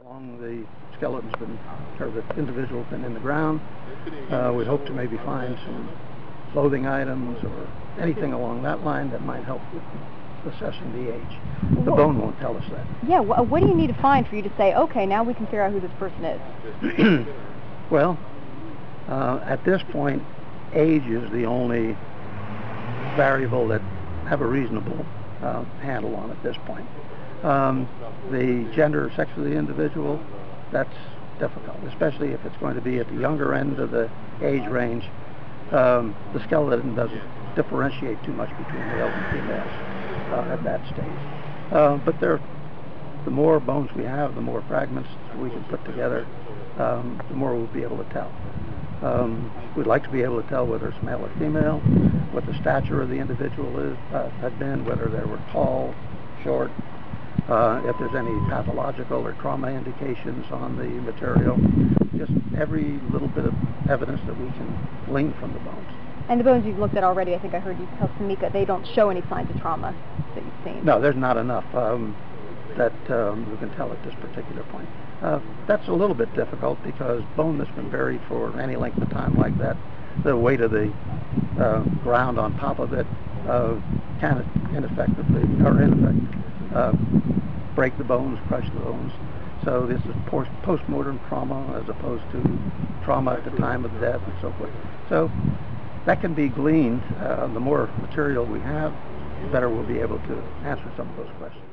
Along the skeleton's been, or the individual's been in the ground. We hope to maybe find some clothing items or anything along that line that might help with assessing the age. The bone won't tell us that. Yeah, what do you need to find for you to say, okay, now we can figure out who this person is? Well, at this point, age is the only variable that have a reasonable handle on at this point. The gender or sex of the individual, that's difficult, especially if it's going to be at the younger end of the age range. The skeleton doesn't differentiate too much between males and females at that stage. But the more bones we have, the more fragments we can put together, the more we'll be able to tell. We'd like to be able to tell whether it's male or female, what the stature of the individual had been, whether they were tall, short, if there's any pathological or trauma indications on the material, just every little bit of evidence that we can glean from the bones. And the bones you've looked at already, I think I heard you tell Samika, they don't show any signs of trauma that you've seen. No, there's not enough that we can tell at this particular point. That's a little bit difficult because bone that's been buried for any length of time like that, the weight of the ground on top of it can ineffectively, or in effect, break the bones, crush the bones. So this is post-mortem trauma as opposed to trauma at the time of death and so forth. So that can be gleaned. The more material we have, the better we'll be able to answer some of those questions.